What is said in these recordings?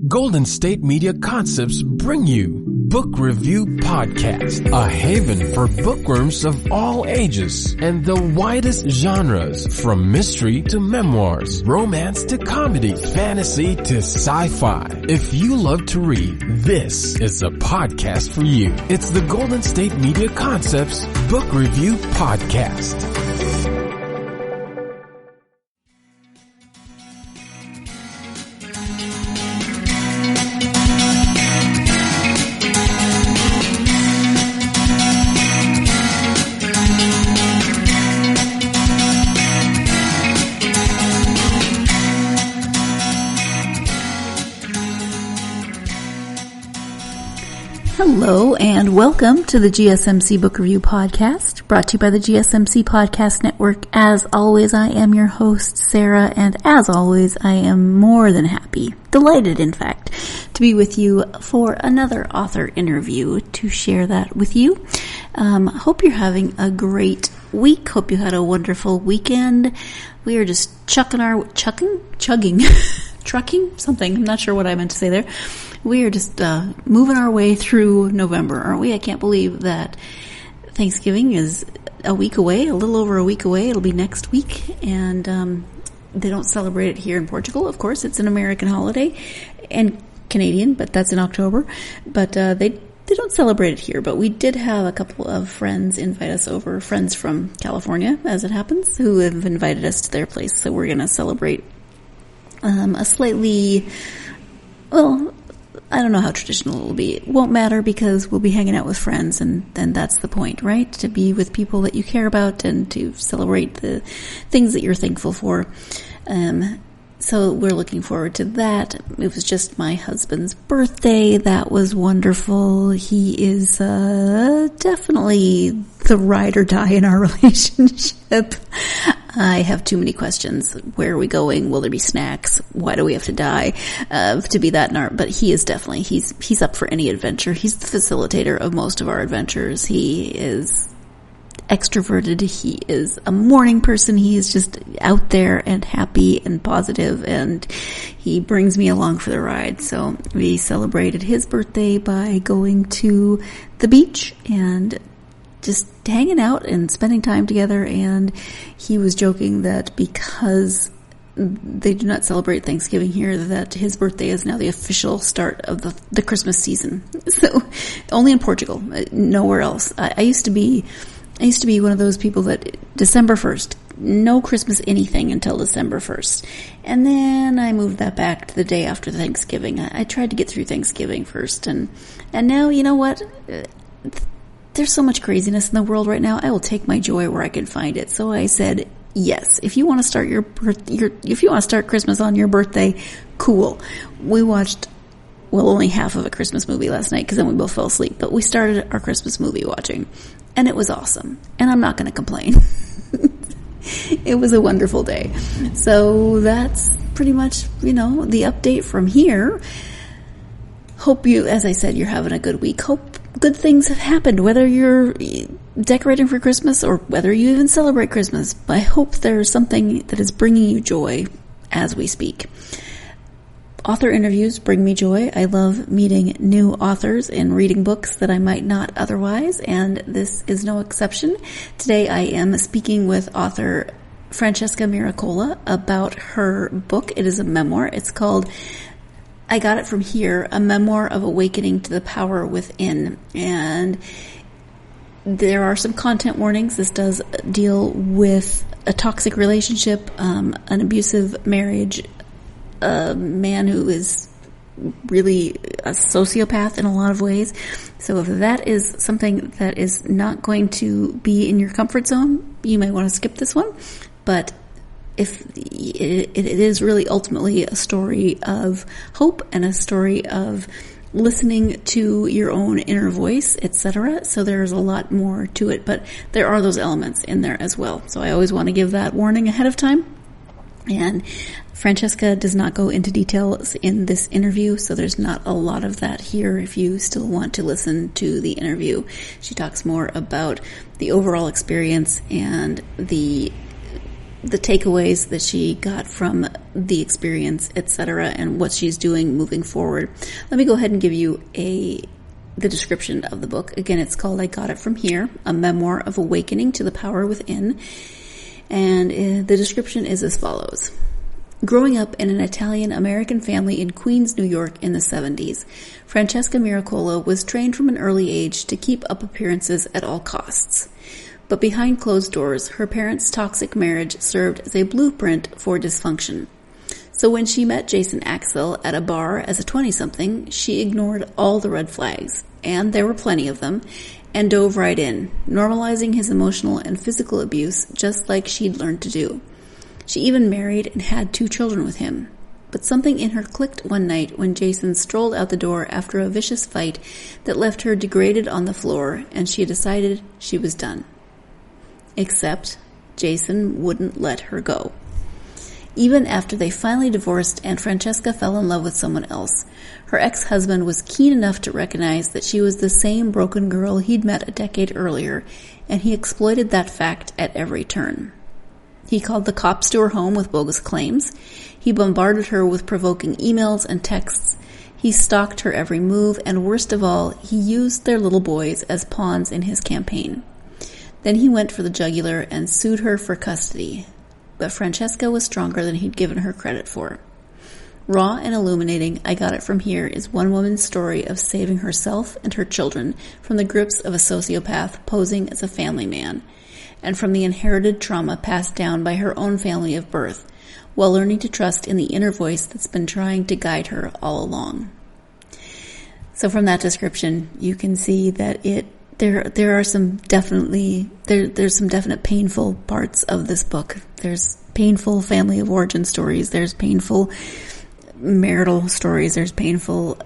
Golden State Media Concepts bring you Book Review Podcast, a haven for bookworms of all ages and the widest genres, from mystery to memoirs, romance to comedy, fantasy to sci-fi. If you love to read, this is a podcast for you. It's the Golden State Media Concepts Book Review Podcast. Hello and welcome to the GSMC Book Review Podcast, brought to you by the GSMC Podcast Network. As always, I am your host, Sarah, and as always, I am more than happy, delighted in fact, to be with you for another author interview to share that with you. Hope you're having a great week. Hope you had a wonderful weekend. We are just chugging, trucking, something. I'm not sure what I meant to say there. We are just moving our way through November, aren't we? I can't believe that Thanksgiving is a week away, a little over a week away. It'll be next week, and they don't celebrate it here in Portugal. Of course, it's an American holiday, and Canadian, but that's in October. But they don't celebrate it here. But we did have a couple of friends invite us over, friends from California, as it happens, who have invited us to their place. So we're going to celebrate a slightly, well, I don't know how traditional it will be. It won't matter because we'll be hanging out with friends, and then that's the point, right? To be with people that you care about and to celebrate the things that you're thankful for. So we're looking forward to that. It was just my husband's birthday. That was wonderful. He is definitely the ride or die in our relationship. I have too many questions. Where are we going? Will there be snacks? Why do we have to die to be that in our? But he is definitely, he's up for any adventure. He's the facilitator of most of our adventures. He is extroverted. He is a morning person. He is just out there and happy and positive, and he brings me along for the ride. So we celebrated his birthday by going to the beach and just hanging out and spending time together. And he was joking that because they do not celebrate Thanksgiving here, that his birthday is now the official start of the Christmas season. So only in Portugal, nowhere else. I used to be one of those people that December 1st, no Christmas anything until December 1st. And then I moved that back to the day after Thanksgiving. I tried to get through Thanksgiving first. And now, you know what? There's so much craziness in the world right now. I will take my joy where I can find it. So I said, yes, if you want to start if you want to start Christmas on your birthday, cool. We watched, only half of a Christmas movie last night because then we both fell asleep. But we started our Christmas movie watching, and it was awesome. And I'm not going to complain. It was a wonderful day. So that's pretty much, the update from here. Hope you, as I said, you're having a good week. Hope good things have happened, whether you're decorating for Christmas or whether you even celebrate Christmas. I hope there's something that is bringing you joy as we speak. Author interviews bring me joy. I love meeting new authors and reading books that I might not otherwise, and this is no exception. Today I am speaking with author Francesca Miracola about her book. It is a memoir. It's called I Got It From Here, a Memoir of Awakening to the Power Within. And there are some content warnings. This does deal with a toxic relationship, an abusive marriage, a man who is really a sociopath in a lot of ways. So if that is something that is not going to be in your comfort zone, you may want to skip this one. But if it is really ultimately a story of hope and a story of listening to your own inner voice, etc. So there's a lot more to it, but there are those elements in there as well. So I always want to give that warning ahead of time. And Francesca does not go into details in this interview, so there's not a lot of that here if you still want to listen to the interview. She talks more about the overall experience and the the takeaways that she got from the experience, etc., and what she's doing moving forward. Let me go ahead and give you the description of the book. Again, it's called I Got It From Here, a Memoir of Awakening to the Power Within. And the description is as follows. Growing up in an Italian-American family in Queens, New York in the 70s, Francesca Miracola was trained from an early age to keep up appearances at all costs. But behind closed doors, her parents' toxic marriage served as a blueprint for dysfunction. So when she met Jason Axcel at a bar as a 20-something, she ignored all the red flags, and there were plenty of them, and dove right in, normalizing his emotional and physical abuse just like she'd learned to do. She even married and had 2 children with him. But something in her clicked one night when Jason strolled out the door after a vicious fight that left her degraded on the floor, and she decided she was done. Except Jason wouldn't let her go. Even after they finally divorced and Francesca fell in love with someone else, her ex-husband was keen enough to recognize that she was the same broken girl he'd met a decade earlier, and he exploited that fact at every turn. He called the cops to her home with bogus claims. He bombarded her with provoking emails and texts. He stalked her every move, and worst of all, he used their little boys as pawns in his campaign. Then he went for the jugular and sued her for custody. But Francesca was stronger than he'd given her credit for. Raw and illuminating, I Got It From Here is one woman's story of saving herself and her children from the grips of a sociopath posing as a family man, and from the inherited trauma passed down by her own family of birth, while learning to trust in the inner voice that's been trying to guide her all along. So from that description, you can see that there are some there's some definite painful parts of this book. There's painful family of origin stories. There's painful marital stories. There's painful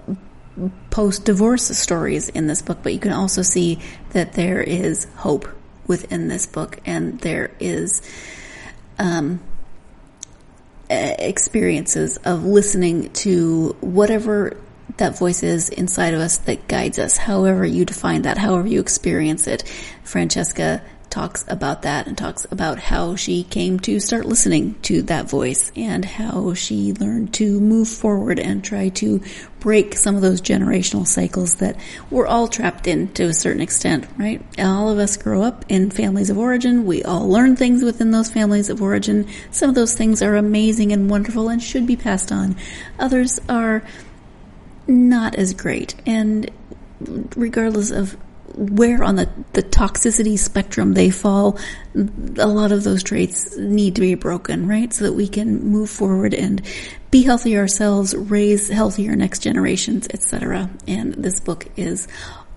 post-divorce stories in this book. But you can also see that there is hope within this book, and there is experiences of listening to whatever that voice is inside of us that guides us, however you define that, however you experience it. Francesca talks about that and talks about how she came to start listening to that voice and how she learned to move forward and try to break some of those generational cycles that we're all trapped in to a certain extent, right? All of us grow up in families of origin. We all learn things within those families of origin. Some of those things are amazing and wonderful and should be passed on. Others are not as great. And regardless of where on the toxicity spectrum they fall, a lot of those traits need to be broken, right? So that we can move forward and be healthy ourselves, raise healthier next generations, etc. And this book is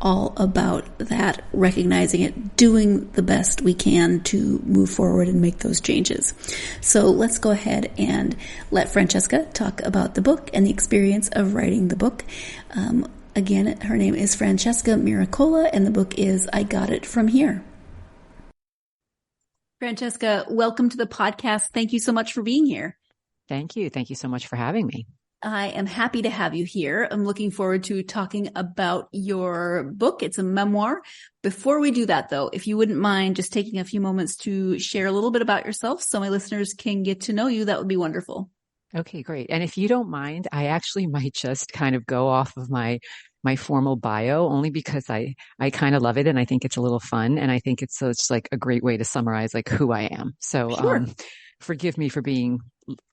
all about that, recognizing it, doing the best we can to move forward and make those changes. So let's go ahead and let Francesca talk about the book and the experience of writing the book. Again, her name is Francesca Miracola, and the book is I Got It From Here. Francesca, welcome to the podcast. Thank you so much for being here. Thank you. Thank you so much for having me. I am happy to have you here. I'm looking forward to talking about your book. It's a memoir. Before we do that, though, if you wouldn't mind just taking a few moments to share a little bit about yourself so my listeners can get to know you, that would be wonderful. Okay, great. And if you don't mind, I actually might just kind of go off of my formal bio, only because I kind of love it and I think it's a little fun, and I think it's like a great way to summarize like who I am. So sure. Forgive me for being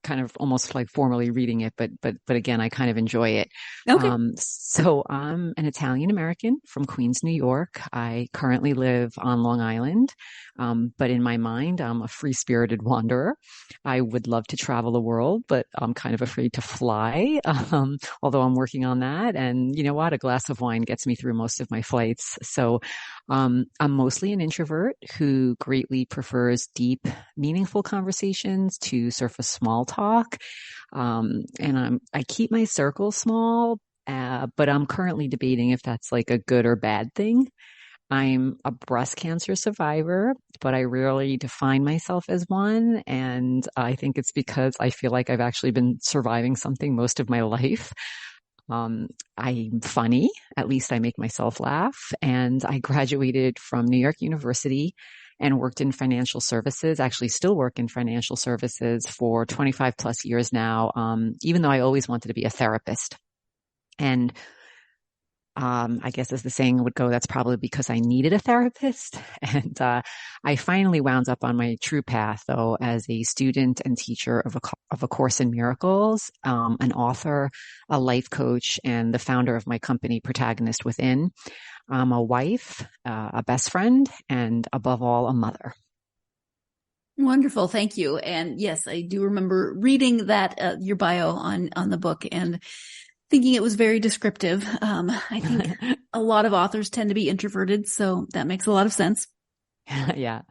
kind of almost like formally reading it, but again, I kind of enjoy it. Okay. So I'm an Italian American from Queens, New York. I currently live on Long Island. But in my mind, I'm a free-spirited wanderer. I would love to travel the world, but I'm kind of afraid to fly. Although I'm working on that. And you know what? A glass of wine gets me through most of my flights. So, I'm mostly an introvert who greatly prefers deep, meaningful conversations to surface small talk. And I keep my circle small, but I'm currently debating if that's like a good or bad thing. I'm a breast cancer survivor, but I rarely define myself as one. And I think it's because I feel like I've actually been surviving something most of my life. I'm funny, at least I make myself laugh. And I graduated from New York University and worked in financial services, actually still work in financial services for 25 plus years now, even though I always wanted to be a therapist. And I guess as the saying would go, that's probably because I needed a therapist. And I finally wound up on my true path, though, as a student and teacher of A Course in Miracles, an author, a life coach, and the founder of my company, Protagonist Within. I'm a wife, a best friend, and above all, a mother. Wonderful. Thank you. And yes, I do remember reading that, your bio on the book and thinking it was very descriptive. I think a lot of authors tend to be introverted, so that makes a lot of sense. Yeah.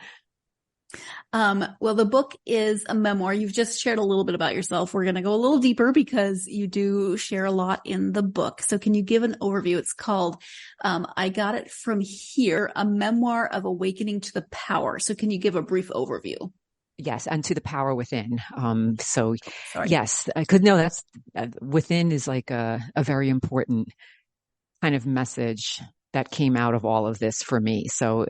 Well, the book is a memoir. You've just shared a little bit about yourself. We're going to go a little deeper because you do share a lot in the book. So can you give an overview? It's called, I Got It From Here, a Memoir of Awakening to the Power. So can you give a brief overview? Yes, and to the power within. So Sorry. yes, I could know that's within is like a very important kind of message that came out of all of this for me. So,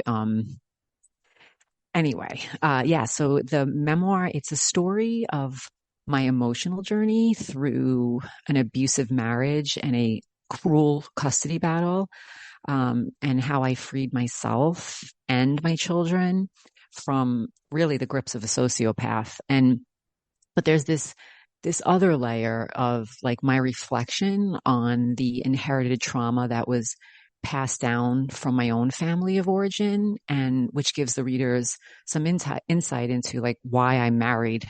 anyway, yeah, so the memoir, it's a story of my emotional journey through an abusive marriage and a cruel custody battle, and how I freed myself and my children from really the grips of a sociopath. But there's this other layer of like my reflection on the inherited trauma that was passed down from my own family of origin, and which gives the readers some insight into like why I married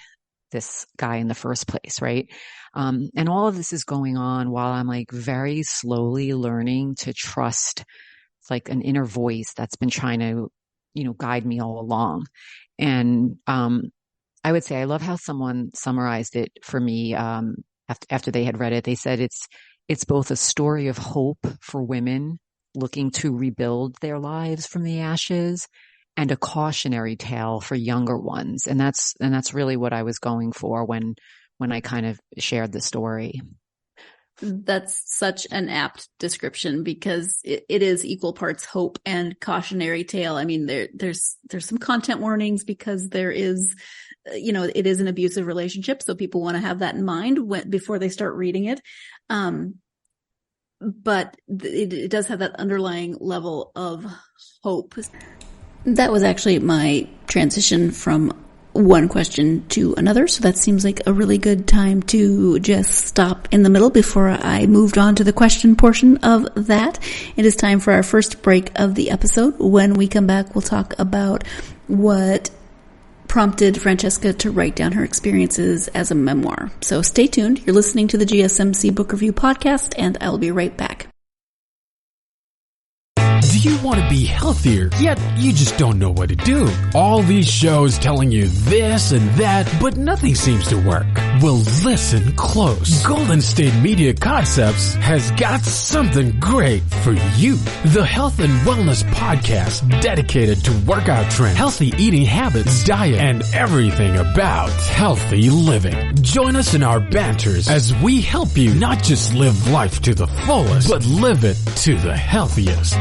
this guy in the first place, right? And all of this is going on while I'm like very slowly learning to trust like an inner voice that's been trying to, guide me all along. And I would say I love how someone summarized it for me after they had read it. They said it's both a story of hope for women looking to rebuild their lives from the ashes, and a cautionary tale for younger ones. And that's really what I was going for when I kind of shared the story. That's such an apt description because it is equal parts hope and cautionary tale. I mean, there's some content warnings because there is, it is an abusive relationship. So people want to have that in mind before they start reading it. But it does have that underlying level of hope. That was actually my transition from one question to another. So that seems like a really good time to just stop in the middle before I moved on to the question portion of that. It is time for our first break of the episode. When we come back, we'll talk about what prompted Francesca to write down her experiences as a memoir. So stay tuned. You're listening to the GSMC Book Review Podcast, and I'll be right back. Do you want to be healthier, yet you just don't know what to do? All these shows telling you this and that, but nothing seems to work. Well, listen close. Golden State Media Concepts has got something great for you. The Health and Wellness Podcast dedicated to workout trends, healthy eating habits, diet, and everything about healthy living. Join us in our banters as we help you not just live life to the fullest, but live it to the healthiest.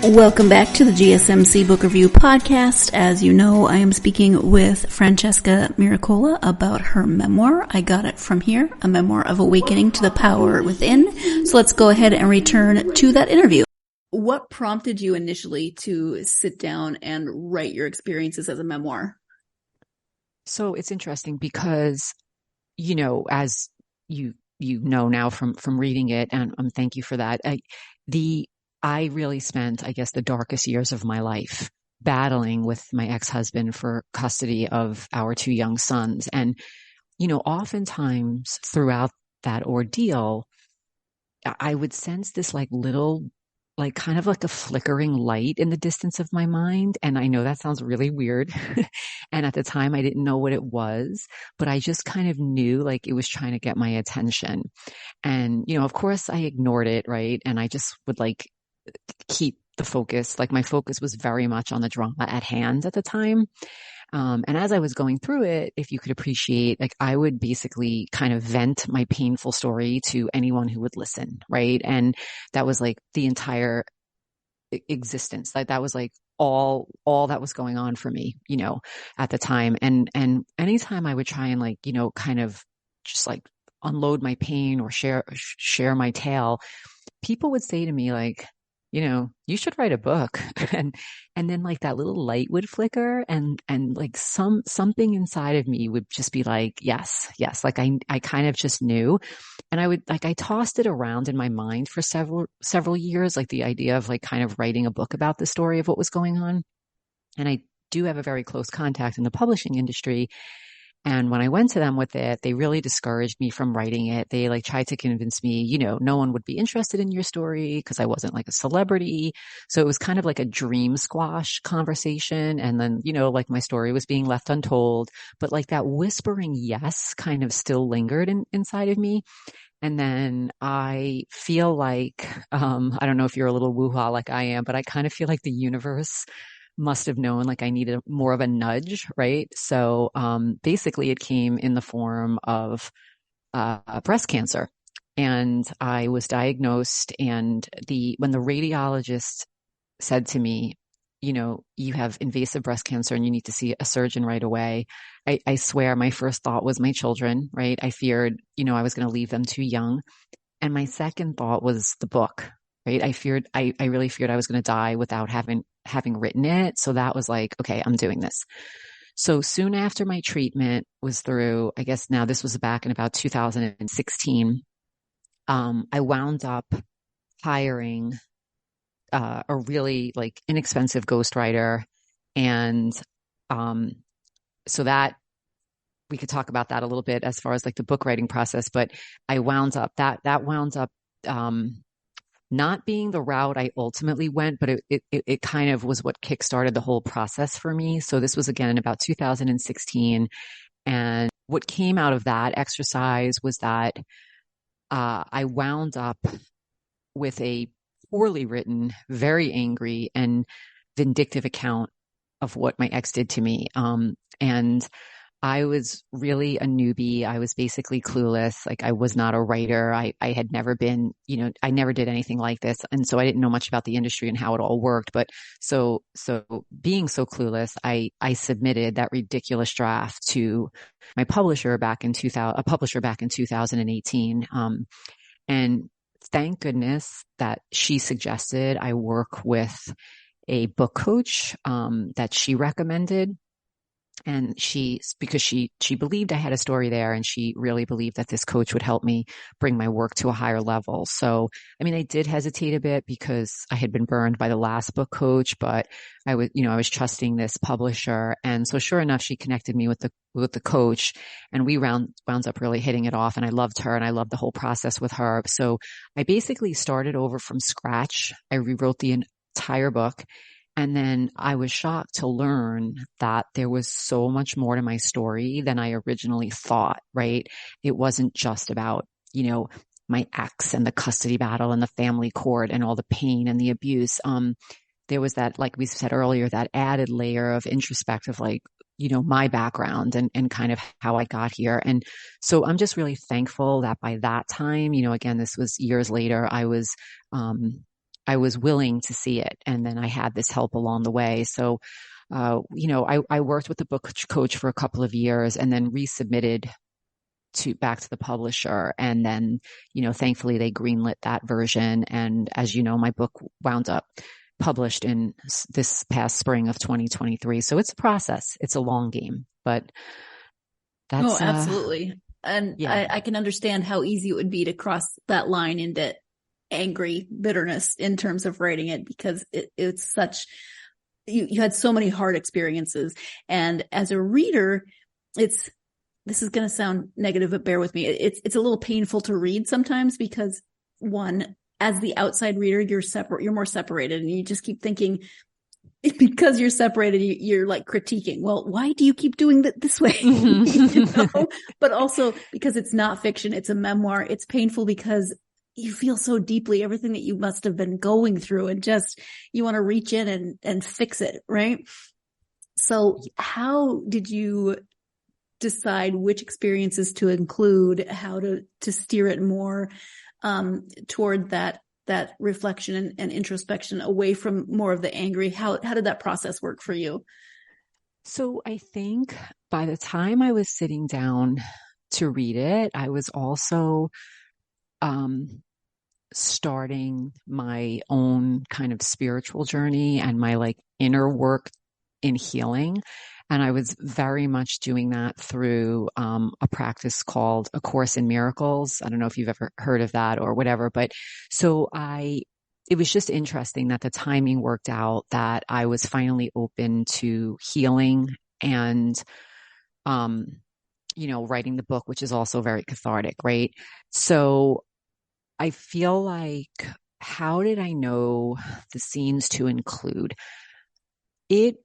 Welcome back to the GSMC Book Review Podcast. As you know, I am speaking with Francesca Miracola about her memoir, I Got It From Here, a memoir of awakening to the power within. So let's go ahead and return to that interview. What prompted you initially to sit down and write your experiences as a memoir? So it's interesting because, as you know now from reading it, and thank you for that, I really spent, I guess, the darkest years of my life battling with my ex-husband for custody of our two young sons. And, oftentimes throughout that ordeal, I would sense this like little like kind of like a flickering light in the distance of my mind. And I know that sounds really weird. And at the time I didn't know what it was, but I just kind of knew like it was trying to get my attention. And, of course I ignored it. Right. And I just would like keep the focus. Like my focus was very much on the drama at hand at the time. And as I was going through it, if you could appreciate, like I would basically kind of vent my painful story to anyone who would listen, right? And that was like the entire existence. Like that was like all that was going on for me, at the time. And anytime I would try and like, kind of just like unload my pain or share my tale, people would say to me like, you should write a book. And then like that little light would flicker and like something inside of me would just be like, yes. Like I kind of just knew. And I tossed it around in my mind for several years, like the idea of like kind of writing a book about the story of what was going on. And I do have a very close contact in the publishing industry. And when I went to them with it, they really discouraged me from writing it. They like tried to convince me, no one would be interested in your story because I wasn't like a celebrity. So it was kind of like a dream squash conversation. And then, like my story was being left untold, but like that whispering yes kind of still lingered inside of me. And then I feel like, I don't know if you're a little woo-ha like I am, but I kind of feel like the universe must have known like I needed more of a nudge, right? So basically it came in the form of breast cancer. And I was diagnosed, and when the radiologist said to me, you have invasive breast cancer and you need to see a surgeon right away, I swear my first thought was my children, right? I feared, I was going to leave them too young. And my second thought was the book, right? I really feared I was going to die without having written it. So that was like, okay, I'm doing this. So soon after my treatment was through, I guess now this was back in about 2016, I wound up hiring a really like inexpensive ghostwriter. And so that we could talk about that a little bit as far as like the book writing process, but I wound up not being the route I ultimately went, but it kind of was what kickstarted the whole process for me. So this was again in about 2016. And what came out of that exercise was that I wound up with a poorly written, very angry and vindictive account of what my ex did to me. And I was really a newbie. I was basically clueless. Like I was not a writer. I had never been, I never did anything like this. And so I didn't know much about the industry and how it all worked. But so being so clueless, I submitted that ridiculous draft to my publisher back in 2018. And thank goodness that she suggested I work with a book coach, that she recommended. And because she believed I had a story there, and she really believed that this coach would help me bring my work to a higher level. So, I mean, I did hesitate a bit because I had been burned by the last book coach, but I was trusting this publisher. And so sure enough, she connected me with the coach, and we wound up really hitting it off, and I loved her and I loved the whole process with her. So I basically started over from scratch. I rewrote the entire book. And then I was shocked to learn that there was so much more to my story than I originally thought, right? It wasn't just about, my ex and the custody battle and the family court and all the pain and the abuse. There was that, like we said earlier, that added layer of introspective, like, my background and kind of how I got here. And so I'm just really thankful that by that time, again, this was years later, I was willing to see it. And then I had this help along the way. So, I worked with the book coach for a couple of years and then resubmitted back to the publisher. And then, thankfully they greenlit that version. And as you know, my book wound up published in this past spring of 2023. So it's a process. It's a long game, but that's. Oh, absolutely. And yeah. I can understand how easy it would be to cross that line into angry bitterness in terms of writing it, because it's such, you had so many hard experiences. And as a reader, this is going to sound negative, but bear with me. It's a little painful to read sometimes because one, as the outside reader, you're more separated, and you just keep thinking, because you're separated, you're like critiquing, well, why do you keep doing that this way? You know? But also because it's not fiction, it's a memoir. It's painful because you feel so deeply everything that you must have been going through, and just, you want to reach in and fix it. Right. So how did you decide which experiences to include, how to steer it more, toward that reflection and introspection, away from more of the angry? How did that process work for you? So I think by the time I was sitting down to read it, I was also starting my own kind of spiritual journey and my like inner work in healing. And I was very much doing that through a practice called A Course in Miracles. I don't know if you've ever heard of that or whatever, but so it was just interesting that the timing worked out, that I was finally open to healing and, writing the book, which is also very cathartic, right? So I feel like, how did I know the scenes to include? It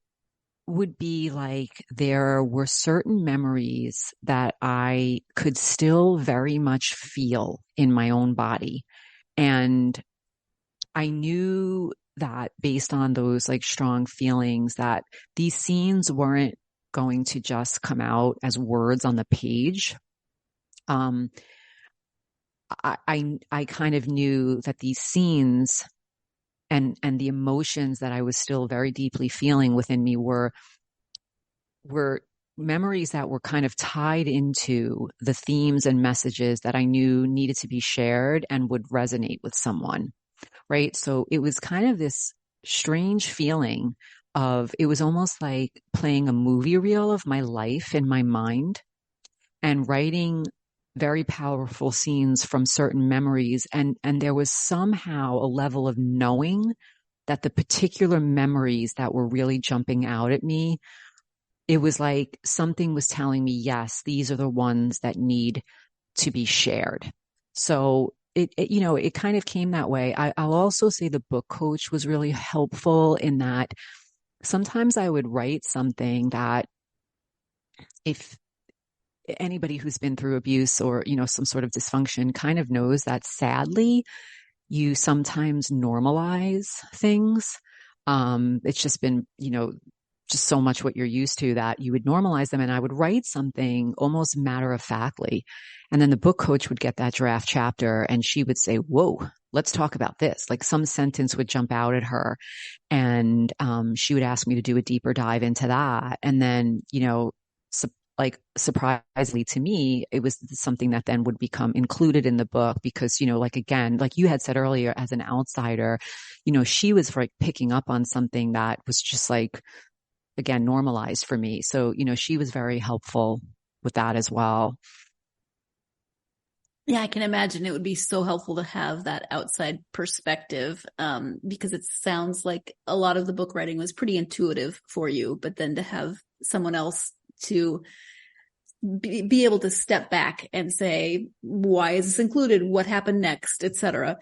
would be like there were certain memories that I could still very much feel in my own body. And I knew that based on those like strong feelings, that these scenes weren't going to just come out as words on the page. I kind of knew that these scenes and the emotions that I was still very deeply feeling within me were memories that were kind of tied into the themes and messages that I knew needed to be shared and would resonate with someone, right? So it was kind of this strange feeling of, it was almost like playing a movie reel of my life in my mind and writing very powerful scenes from certain memories. And there was somehow a level of knowing that the particular memories that were really jumping out at me, it was like something was telling me, yes, these are the ones that need to be shared. So it kind of came that way. I'll also say the book coach was really helpful in that sometimes I would write something that, if anybody who's been through abuse or, some sort of dysfunction kind of knows that, sadly, you sometimes normalize things. It's just been, just so much what you're used to that you would normalize them. And I would write something almost matter of factly. And then the book coach would get that draft chapter and she would say, whoa, let's talk about this. Like some sentence would jump out at her and, she would ask me to do a deeper dive into that. And then, surprisingly to me, it was something that then would become included in the book because, again, like you had said earlier, as an outsider, she was like picking up on something that was just like, again, normalized for me. So, she was very helpful with that as well. Yeah, I can imagine it would be so helpful to have that outside perspective, because it sounds like a lot of the book writing was pretty intuitive for you, but then to have someone else to be able to step back and say, why is this included? What happened next, etc.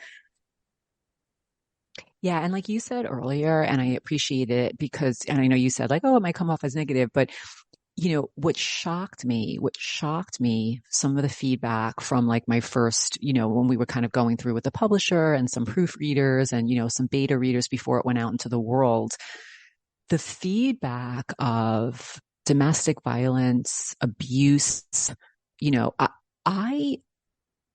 Yeah. And like you said earlier, and I appreciate it because, and I know you said like, oh, it might come off as negative, but what shocked me, some of the feedback from like my first, when we were kind of going through with the publisher and some proofreaders and, some beta readers before it went out into the world, the feedback of domestic violence, abuse, I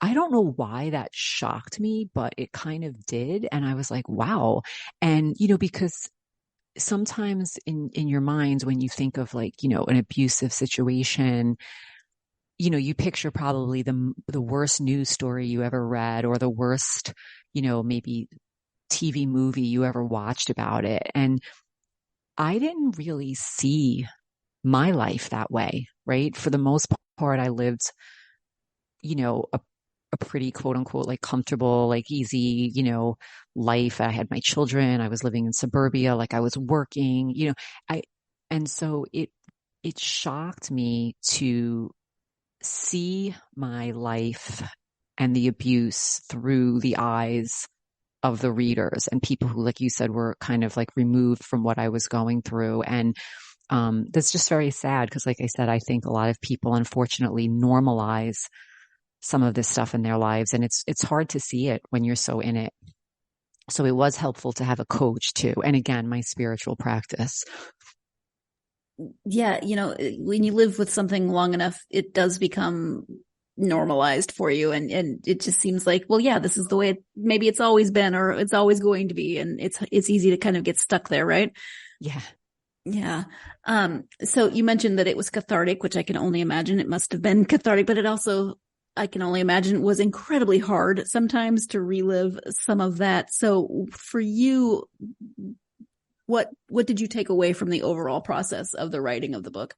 don't know why that shocked me, but it kind of did. And I was like, wow. And, because sometimes in your minds, when you think of like, an abusive situation, you picture probably the worst news story you ever read or the worst, maybe TV movie you ever watched about it. And I didn't really see my life that way, right? For the most part, I lived, a pretty quote unquote, like comfortable, like easy, life. I had my children. I was living in suburbia. Like I was working, and so it shocked me to see my life and the abuse through the eyes of the readers and people who, like you said, were kind of like removed from what I was going through. And that's just very sad because, like I said, I think a lot of people unfortunately normalize some of this stuff in their lives, and it's hard to see it when you're so in it. So it was helpful to have a coach too. And again, my spiritual practice. Yeah, when you live with something long enough, it does become normalized for you, and it just seems like, well, yeah, this is the way maybe it's always been, or it's always going to be, and it's easy to kind of get stuck there, right? Yeah. Yeah. So you mentioned that it was cathartic, which I can only imagine it must have been cathartic, but it also, I can only imagine, was incredibly hard sometimes to relive some of that. So for you, what did you take away from the overall process of the writing of the book?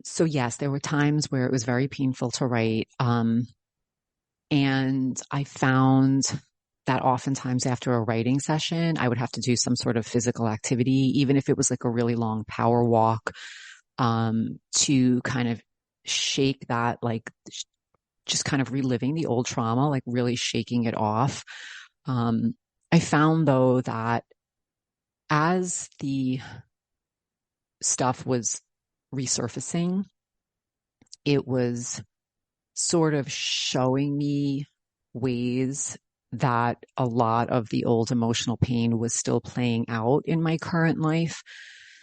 So yes, there were times where it was very painful to write. And I found that oftentimes after a writing session, I would have to do some sort of physical activity, even if it was like a really long power walk, to kind of shake that, like just kind of reliving the old trauma, like really shaking it off. I found though that as the stuff was resurfacing, it was sort of showing me ways that a lot of the old emotional pain was still playing out in my current life.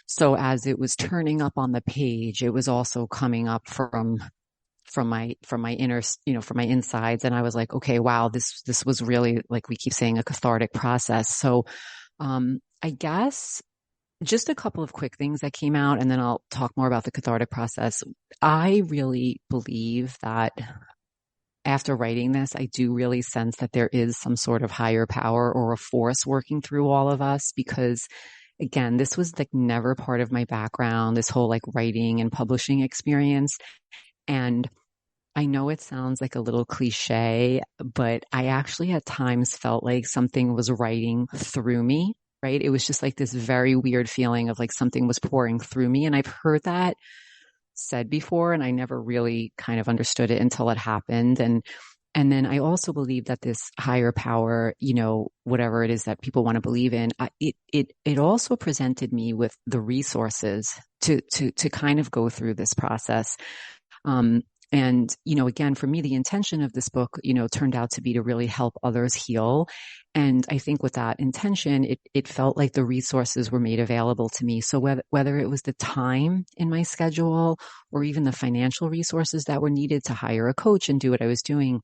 So as it was turning up on the page, it was also coming up from my inner, from my insides. And I was like, okay, wow, this was really, like we keep saying, a cathartic process. So, I guess just a couple of quick things that came out, and then I'll talk more about the cathartic process. I really believe that after writing this, I do really sense that there is some sort of higher power or a force working through all of us, because again, this was like never part of my background, this whole like writing and publishing experience. And I know it sounds like a little cliche, but I actually at times felt like something was writing through me, right? It was just like this very weird feeling of like something was pouring through me. And I've heard that said before, and I never really kind of understood it until it happened. And then I also believe that this higher power, whatever it is that people want to believe in, it also presented me with the resources to kind of go through this process. And, again, for me, the intention of this book, turned out to be to really help others heal. And I think with that intention, it felt like the resources were made available to me. So whether it was the time in my schedule or even the financial resources that were needed to hire a coach and do what I was doing,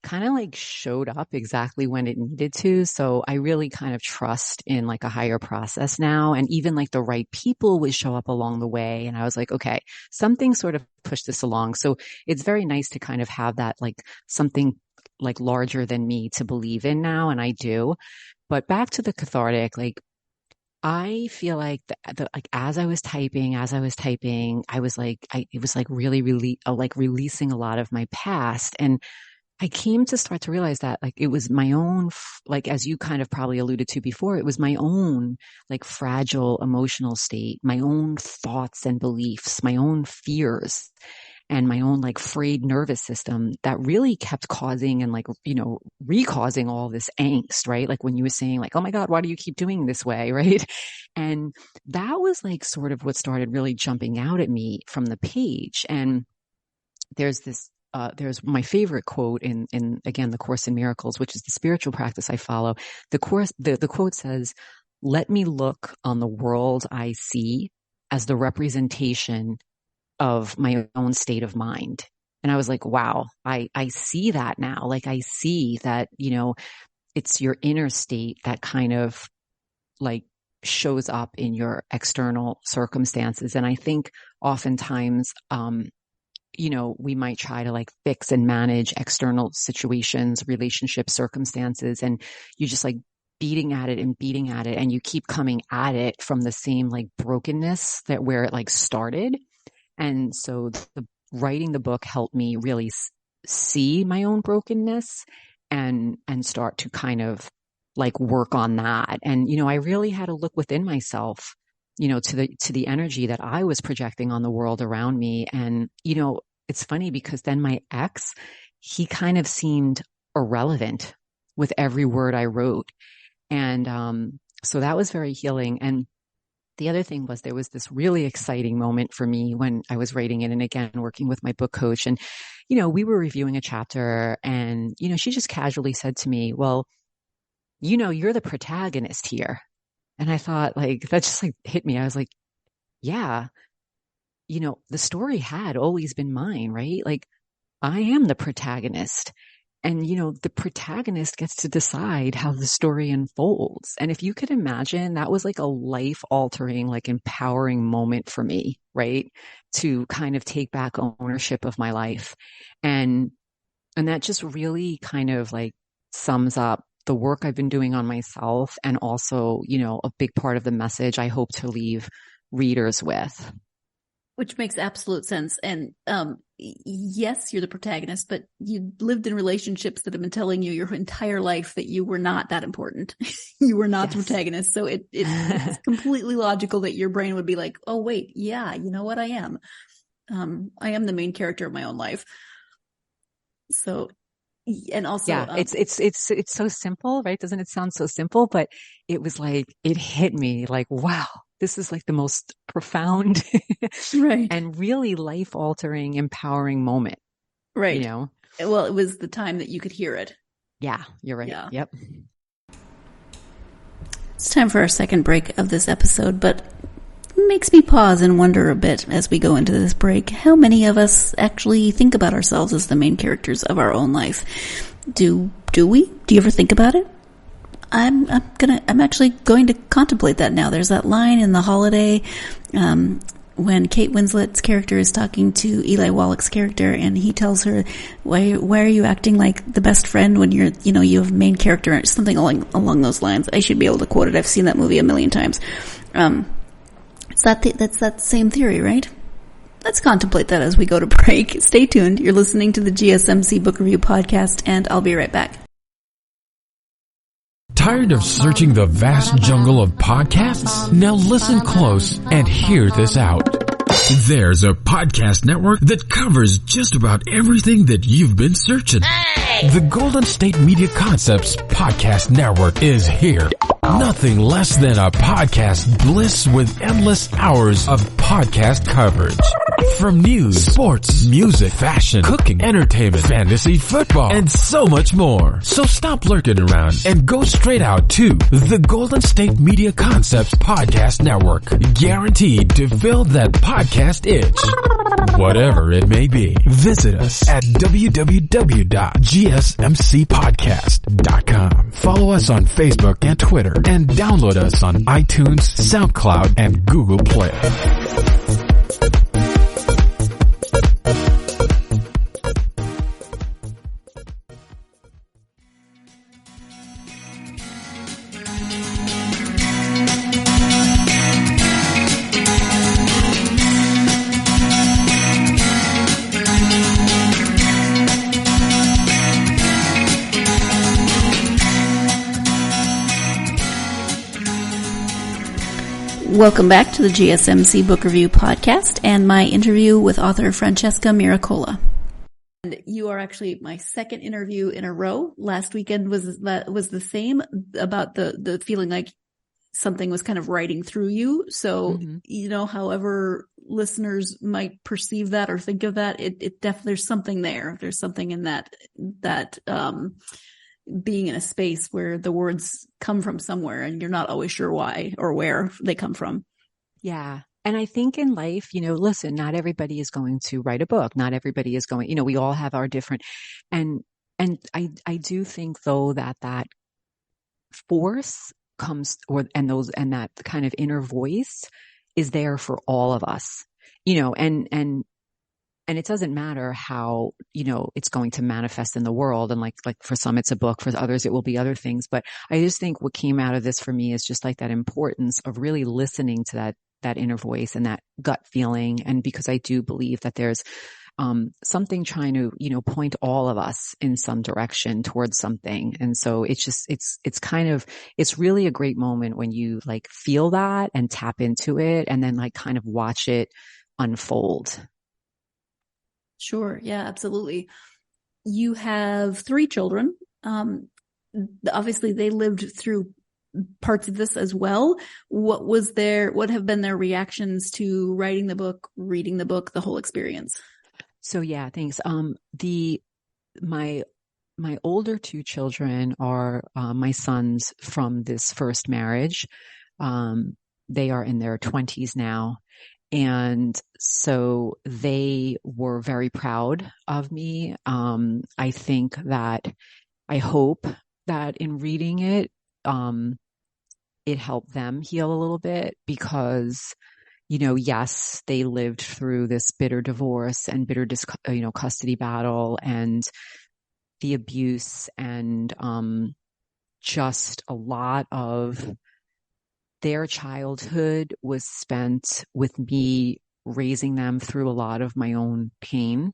kind of like showed up exactly when it needed to. So I really kind of trust in like a higher process now. And even like the right people would show up along the way. And I was like, okay, something sort of pushed this along. So it's very nice to kind of have that, like something like larger than me to believe in now. And I do. But back to the cathartic, like I feel like like as I was typing, I was like, it was like really, like releasing a lot of my past. And I came to start to realize that like it was my own, like as you kind of probably alluded to before, it was my own like fragile emotional state, my own thoughts and beliefs, my own fears, and my own like frayed nervous system that really kept causing and like, recausing all this angst, right? Like when you were saying like, oh my God, why do you keep doing this way? Right. And that was like sort of what started really jumping out at me from the page. And there's my favorite quote in again, the Course in Miracles, which is the spiritual practice I follow. The quote says, "Let me look on the world I see as the representation of my own state of mind." And I was like, wow, I see that now. Like I see that, it's your inner state that kind of like shows up in your external circumstances. And I think oftentimes, we might try to like fix and manage external situations, relationships, circumstances, and you're just like beating at it, and you keep coming at it from the same like brokenness that where it like started. And so writing the book helped me really see my own brokenness and start to kind of like work on that. And, I really had to look within myself, to the energy that I was projecting on the world around me. And, it's funny because then my ex, he kind of seemed irrelevant with every word I wrote. And so that was very healing. And the other thing was there was this really exciting moment for me when I was writing it. And again, working with my book coach, and, we were reviewing a chapter, and, she just casually said to me, well, you're the protagonist here. And I thought, like, that just like hit me. I was like, yeah, the story had always been mine, right? Like, I am the protagonist. And, the protagonist gets to decide how the story unfolds. And if you could imagine, that was like a life altering, like empowering moment for me, right? To kind of take back ownership of my life. And that just really kind of like sums up the work I've been doing on myself, and also, a big part of the message I hope to leave readers with. Which makes absolute sense. And yes, you're the protagonist, but you lived in relationships that have been telling you your entire life that you were not that important. You were not the protagonist. So it's completely logical that your brain would be like, oh, wait, yeah, you know what? I am the main character of my own life. So, and also, yeah, it's so simple, right? Doesn't it sound so simple? But it was like, it hit me like, wow. This is like the most profound right. and really life-altering, empowering moment. Right. Well, it was the time that you could hear it. Yeah, you're right. Yeah. Yep. It's time for our second break of this episode, but it makes me pause and wonder a bit as we go into this break, how many of us actually think about ourselves as the main characters of our own life? Do we? Do you ever think about it? I'm actually going to contemplate that now. There's that line in The Holiday, when Kate Winslet's character is talking to Eli Wallach's character, and he tells her, why are you acting like the best friend when you have main character, something along those lines. I should be able to quote it. I've seen that movie a million times. That's that same theory, right? Let's contemplate that as we go to break. Stay tuned. You're listening to the GSMC Book Review Podcast, and I'll be right back. Tired of searching the vast jungle of podcasts? Now listen close and hear this out. There's a podcast network that covers just about everything that you've been searching. Hey! The Golden State Media Concepts Podcast Network is here. Nothing less than a podcast bliss with endless hours of podcast coverage. From news, sports, music, fashion, cooking, entertainment, fantasy, football, and so much more. So stop lurking around and go straight out to the Golden State Media Concepts Podcast Network. Guaranteed to fill that podcast itch. Whatever it may be. Visit us at www.gsmcpodcast.com. Follow us on Facebook and Twitter, and download us on iTunes, SoundCloud, and Google Play. Welcome back to the GSMC Book Review Podcast and my interview with author Francesca Miracola. And you are actually my second interview in a row. Last weekend was the same, about the feeling like something was kind of writing through you. So, however listeners might perceive that or think of that, it definitely, there's something there. There's something in that being in a space where the words come from somewhere and you're not always sure why or where they come from. Yeah. And I think in life, listen, not everybody is going to write a book. Not everybody is going, we all have our different, and I do think though that force comes, and that kind of inner voice is there for all of us, and it doesn't matter how, it's going to manifest in the world. And like for some, it's a book. For others, it will be other things. But I just think what came out of this for me is just like that importance of really listening to that inner voice and that gut feeling. And because I do believe that there's something trying to, point all of us in some direction towards something. And so it's really a great moment when you like feel that and tap into it and then like kind of watch it unfold. Sure. Yeah, absolutely. You have 3 children. obviously they lived through parts of this as well. What have been their reactions to writing the book, reading the book, the whole experience? So yeah, thanks. My older two children are my sons from this first marriage. They are in their 20s now. And so they were very proud of me. I hope that in reading it, it helped them heal a little bit because, yes, they lived through this bitter divorce and bitter, custody battle and the abuse and, just a lot of their childhood was spent with me raising them through a lot of my own pain.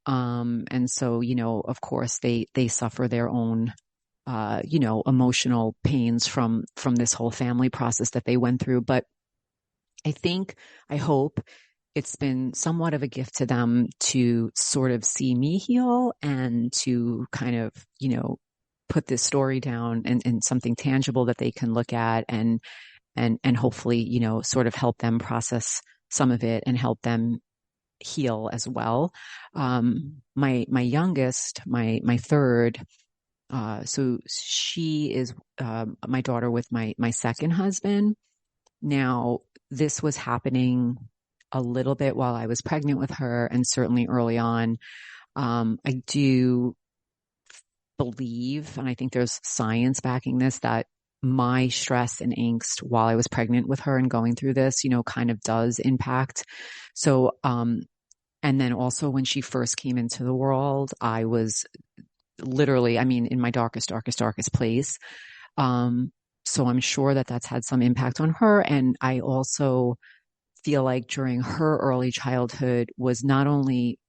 And so, of course they suffer their own, emotional pains from this whole family process that they went through. But I hope it's been somewhat of a gift to them to sort of see me heal and to kind of, put this story down and something tangible that they can look at and hopefully, sort of help them process some of it and help them heal as well. My youngest, my third, so she is, my daughter with my second husband. Now, this was happening a little bit while I was pregnant with her and certainly early on. I do believe, and I think there's science backing this, that my stress and angst while I was pregnant with her and going through this, kind of does impact. So, and then also when she first came into the world, I was literally, in my darkest place. So I'm sure that that's had some impact on her. And I also feel like during her early childhood was not only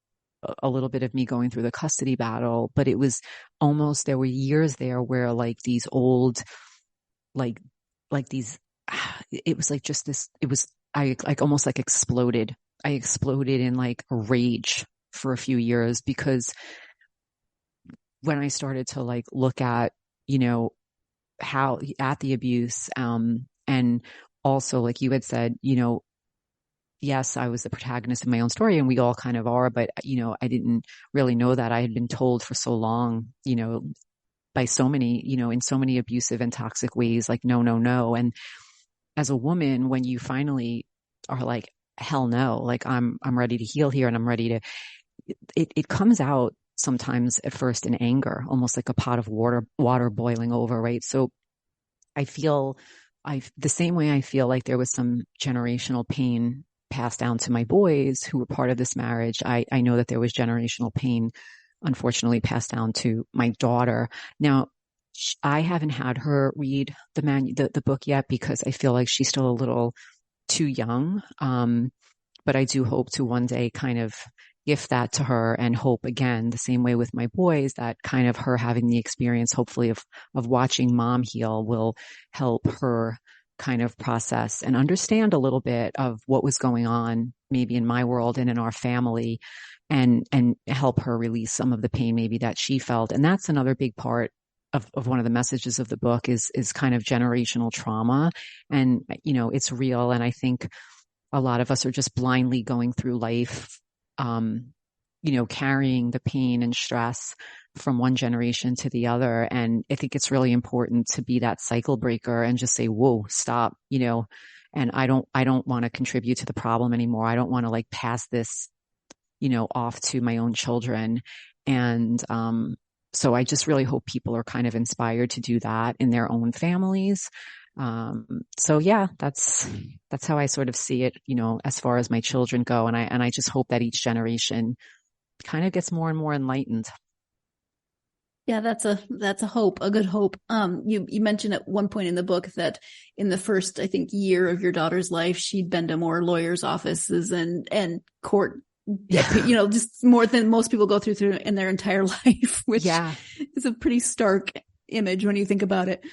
a little bit of me going through the custody battle, but it was almost, there were years there where like these old, like these, it was like just this, I like almost like exploded. I exploded in like a rage for a few years because when I started to like look at, how at the abuse, and also like you had said, yes, I was the protagonist of my own story and we all kind of are, but I didn't really know that. I had been told for so long, by so many, in so many abusive and toxic ways, like, no, no, no. And as a woman, when you finally are like, hell no, like I'm ready to heal here and I'm ready to, it comes out sometimes at first in anger, almost like a pot of water boiling over, right? So I feel the same way I feel like there was some generational pain passed down to my boys who were part of this marriage. I know that there was generational pain, unfortunately, passed down to my daughter. Now, I haven't had her read the book yet because I feel like she's still a little too young. But I do hope to one day kind of gift that to her and hope again, the same way with my boys, that kind of her having the experience, hopefully of watching mom heal will help her kind of process and understand a little bit of what was going on maybe in my world and in our family and help her release some of the pain maybe that she felt. And that's another big part of one of the messages of the book is kind of generational trauma. And, it's real. And I think a lot of us are just blindly going through life, carrying the pain and stress from one generation to the other. And I think it's really important to be that cycle breaker and just say, whoa, stop, and I don't want to contribute to the problem anymore. I don't want to like pass this, off to my own children. And, so I just really hope people are kind of inspired to do that in their own families. So yeah, that's how I sort of see it, as far as my children go. And I just hope that each generation kind of gets more and more enlightened. Yeah, that's a hope, a good hope. You mentioned at one point in the book that in the first, I think, year of your daughter's life, she'd been to more lawyers' offices and court, just more than most people go through in their entire life, which is a pretty stark image when you think about it.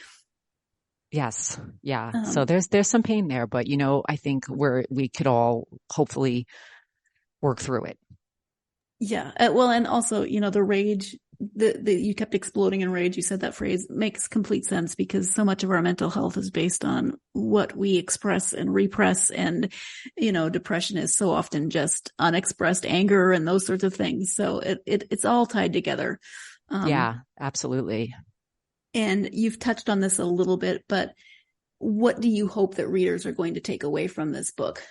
Yes. Yeah. So there's some pain there, but I think we could all hopefully work through it. Yeah. Well, and also, the rage you kept exploding in rage. You said that phrase makes complete sense because so much of our mental health is based on what we express and repress. And, depression is so often just unexpressed anger and those sorts of things. So it's all tied together. Yeah, absolutely. And you've touched on this a little bit, but what do you hope that readers are going to take away from this book?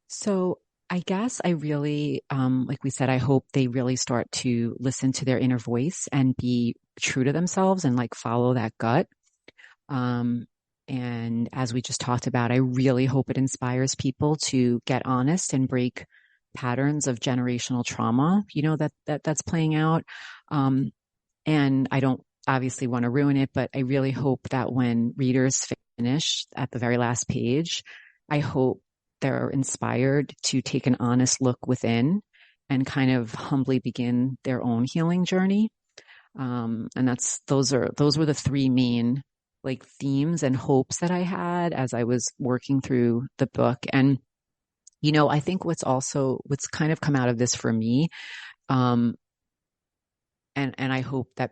So I guess I really, like we said, I hope they really start to listen to their inner voice and be true to themselves and like follow that gut. And as we just talked about, I really hope it inspires people to get honest and break patterns of generational trauma, that's playing out. And I don't obviously want to ruin it, but I really hope that when readers finish at the very last page, I hope they're inspired to take an honest look within and kind of humbly begin their own healing journey. And those were the three main like themes and hopes that I had as I was working through the book. And, I think what's kind of come out of this for me, and I hope that,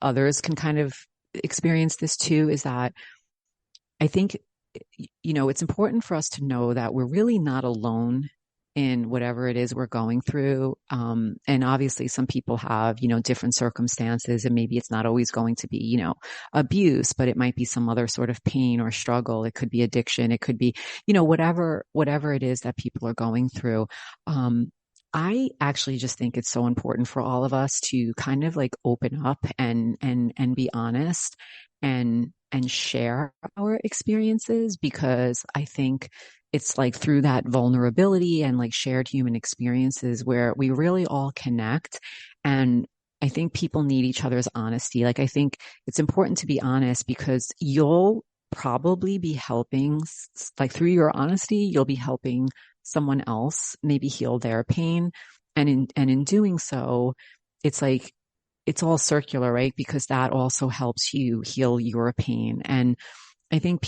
others can kind of experience this too, is that I think, it's important for us to know that we're really not alone in whatever it is we're going through. And obviously some people have, different circumstances, and maybe it's not always going to be, abuse, but it might be some other sort of pain or struggle. It could be addiction. It could be, whatever it is that people are going through. I actually just think it's so important for all of us to kind of like open up and be honest and share our experiences, because I think it's like through that vulnerability and like shared human experiences where we really all connect. And I think people need each other's honesty. Like, I think it's important to be honest, because you'll probably be helping, like through your honesty, you'll be helping someone else maybe heal their pain. And in doing so, it's like, it's all circular, right? Because that also helps you heal your pain. And I think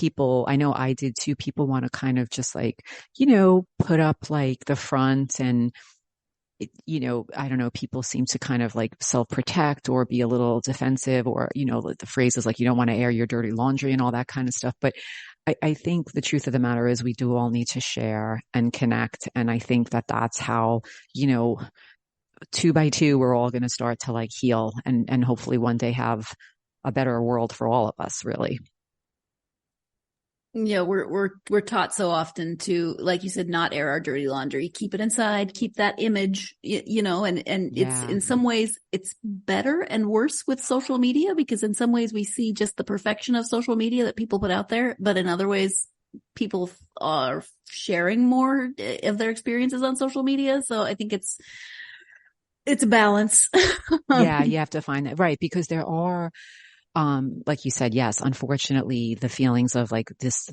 I know I did too, people want to kind of just like, put up like the front and, I don't know, people seem to kind of like self-protect or be a little defensive, or, the phrase is like, you don't want to air your dirty laundry and all that kind of stuff. But I think the truth of the matter is we do all need to share and connect. And I think that that's how, 2 by 2, we're all going to start to like heal and hopefully one day have a better world for all of us, really. Yeah, we're taught so often to, like you said, not air our dirty laundry, keep it inside, keep that image, and it's in some ways it's better and worse with social media, because in some ways we see just the perfection of social media that people put out there, but in other ways people are sharing more of their experiences on social media. So I think it's a balance. Yeah, you have to find that, right? Because there are, like you said, yes, unfortunately, the feelings of like this,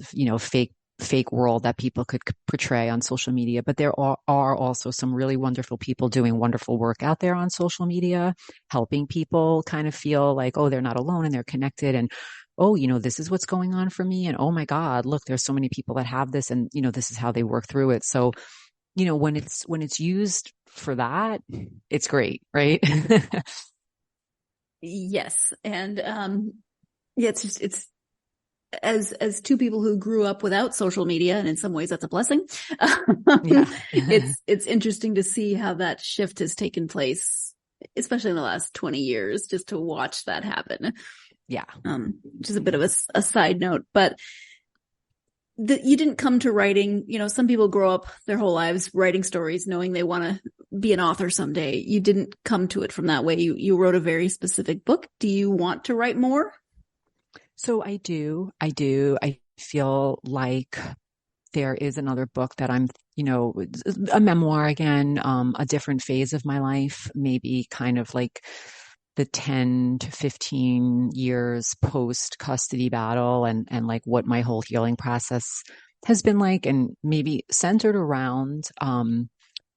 fake world that people could portray on social media. But there are also some really wonderful people doing wonderful work out there on social media, helping people kind of feel like, oh, they're not alone and they're connected. And, oh, this is what's going on for me. And oh my God, look, there's so many people that have this, and, this is how they work through it. So, when it's used for that, it's great, right? Yes. And, yeah, it's as two people who grew up without social media, and in some ways that's a blessing. Yeah. It's interesting to see how that shift has taken place, especially in the last 20 years, just to watch that happen. Yeah. Which is a bit of a side note, but you didn't come to writing, some people grow up their whole lives writing stories, knowing they want to be an author someday. You didn't come to it from that way. You wrote a very specific book. Do you want to write more? So I do. I feel like there is another book that I'm, a memoir again, a different phase of my life, maybe kind of like the 10 to 15 years post custody battle and like what my whole healing process has been like, and maybe centered around,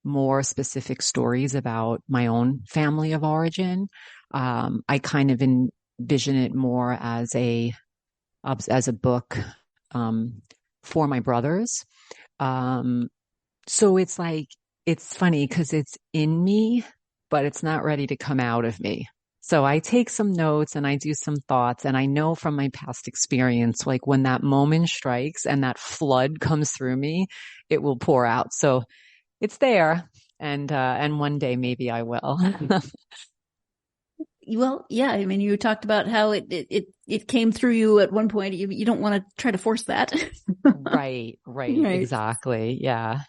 more specific stories about my own family of origin. I kind of envision it more as a book, for my brothers. So it's like, it's funny because it's in me, but it's not ready to come out of me. So I take some notes and I do some thoughts, and I know from my past experience, like when that moment strikes and that flood comes through me, it will pour out. So it's there. And one day maybe I will. Well, yeah. I mean, you talked about how it came through you at one point. You don't want to try to force that. Right. Exactly. Yeah.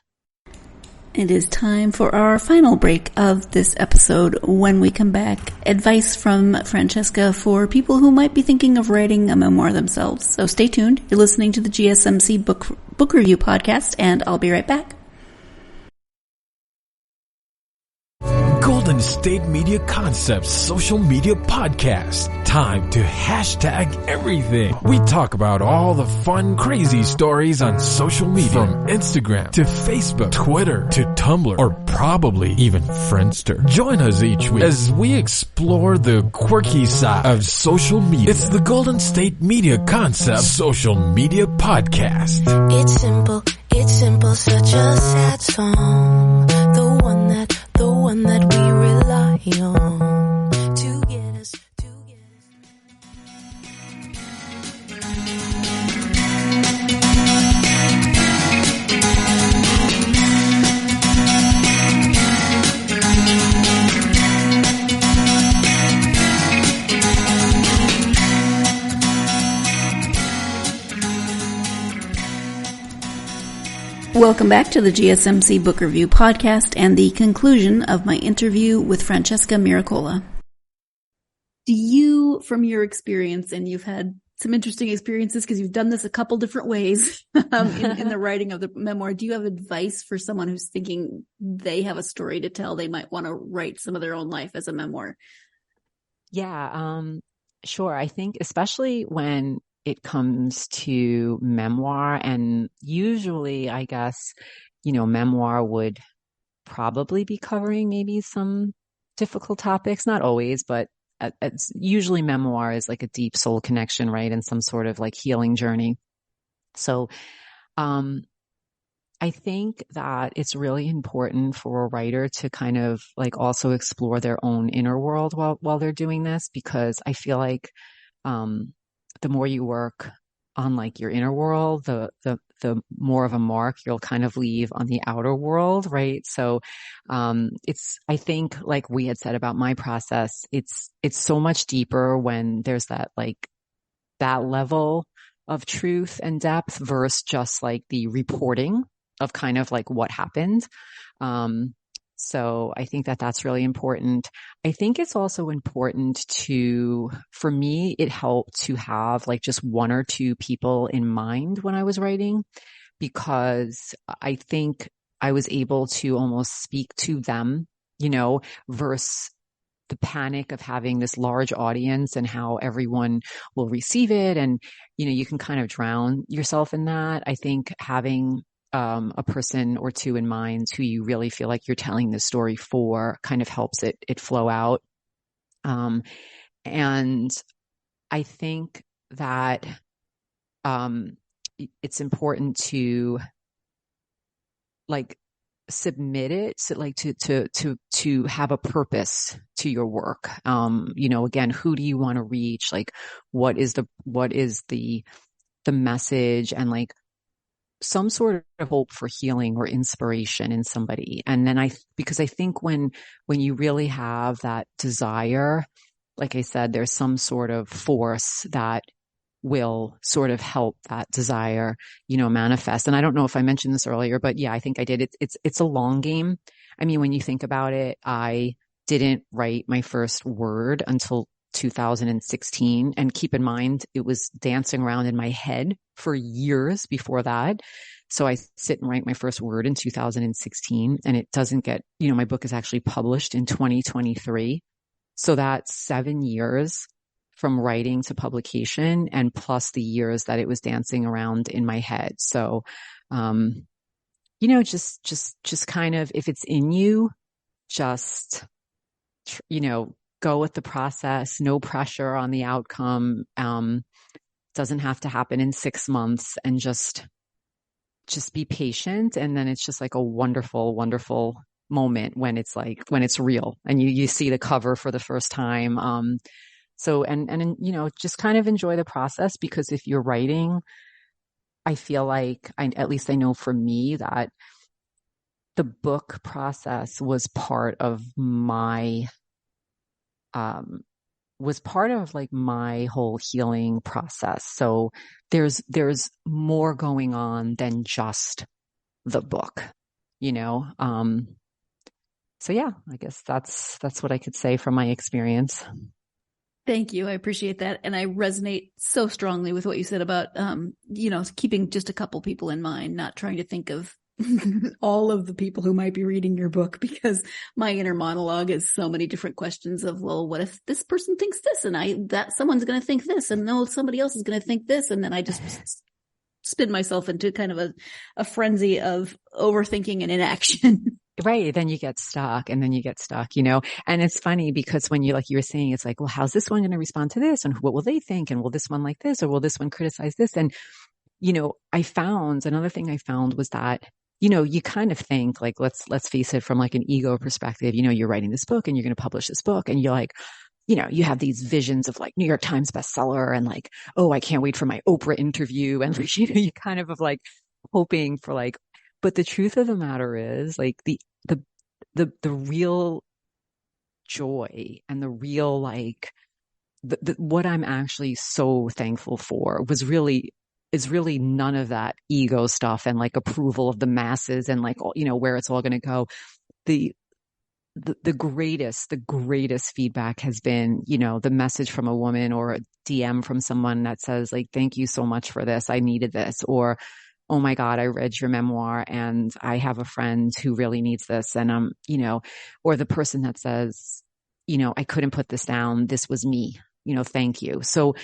It is time for our final break of this episode. When we come back, advice from Francesca for people who might be thinking of writing a memoir themselves. So stay tuned. You're listening to the GSMC book review podcast, and I'll be right back. Golden State Media Concepts social media podcast. Time to hashtag everything. We talk about all the fun, crazy stories on social media. From Instagram to Facebook, Twitter to Tumblr, or probably even Friendster. Join us each week as we explore the quirky side of social media. It's the Golden State Media Concepts social media podcast. It's simple, such a sad song. The one that we rely on to get us. Welcome back to the GSMC Book Review podcast and the conclusion of my interview with Francesca Miracola. Do you, from your experience, and you've had some interesting experiences because you've done this a couple different ways in the writing of the memoir, do you have advice for someone who's thinking they have a story to tell, they might want to write some of their own life as a memoir? Yeah, sure. I think especially when it comes to memoir, and usually I guess, memoir would probably be covering maybe some difficult topics, not always, but it's usually memoir is like a deep soul connection, right? And some sort of like healing journey. So, I think that it's really important for a writer to kind of like also explore their own inner world while they're doing this, because I feel like, the more you work on like your inner world, the more of a mark you'll kind of leave on the outer world, right? So, I think like we had said about my process, it's so much deeper when there's that level of truth and depth versus just like the reporting of kind of like what happened. So I think that that's really important. I think it's also important for me, it helped to have like just one or two people in mind when I was writing, because I think I was able to almost speak to them, versus the panic of having this large audience and how everyone will receive it. And, you can kind of drown yourself in that. I think having a person or two in mind who you really feel like you're telling the story for kind of helps it flow out. And I think that, it's important to like submit it, so like to have a purpose to your work. Again, who do you want to reach? Like, what is the message, and like some sort of hope for healing or inspiration in somebody. And then because I think when you really have that desire, like I said, there's some sort of force that will sort of help that desire, manifest. And I don't know if I mentioned this earlier, but yeah, I think I did. It's a long game. I mean, when you think about it, I didn't write my first word until 2016. And keep in mind, it was dancing around in my head for years before that. So I sit and write my first word in 2016, and it doesn't get, my book is actually published in 2023. So that's 7 years from writing to publication, and plus the years that it was dancing around in my head. So, just kind of, if it's in you, just, go with the process, no pressure on the outcome. Doesn't have to happen in 6 months, and just be patient. And then it's just like a wonderful, wonderful moment when it's real and you see the cover for the first time. So, just kind of enjoy the process, because if you're writing, I feel like at least I know for me that the book process was part of my like my whole healing process. So there's more going on than just the book, So yeah, I guess that's what I could say from my experience. Thank you. I appreciate that. And I resonate so strongly with what you said about, keeping just a couple people in mind, not trying to think of all of the people who might be reading your book, because my inner monologue is so many different questions of, well, what if this person thinks this and that someone's going to think this, and no, somebody else is going to think this. And then I just spin myself into kind of a frenzy of overthinking and inaction. Right. Then you get stuck, and and it's funny because when you were saying, it's like, well, how's this one going to respond to this? And what will they think? And will this one like this? Or will this one criticize this? And, another thing I found was that, you kind of think like, let's face it, from like an ego perspective, you're writing this book and you're going to publish this book, and you're like, you have these visions of like New York Times bestseller and like, oh, I can't wait for my Oprah interview. And you kind of like hoping for like, but the truth of the matter is like the real joy and the real like what I'm actually so thankful for is really none of that ego stuff and like approval of the masses and like, where it's all going to go. The greatest feedback has been, the message from a woman or a DM from someone that says like, thank you so much for this. I needed this. Or, oh my God, I read your memoir and I have a friend who really needs this. And, or the person that says, I couldn't put this down. This was me, thank you. So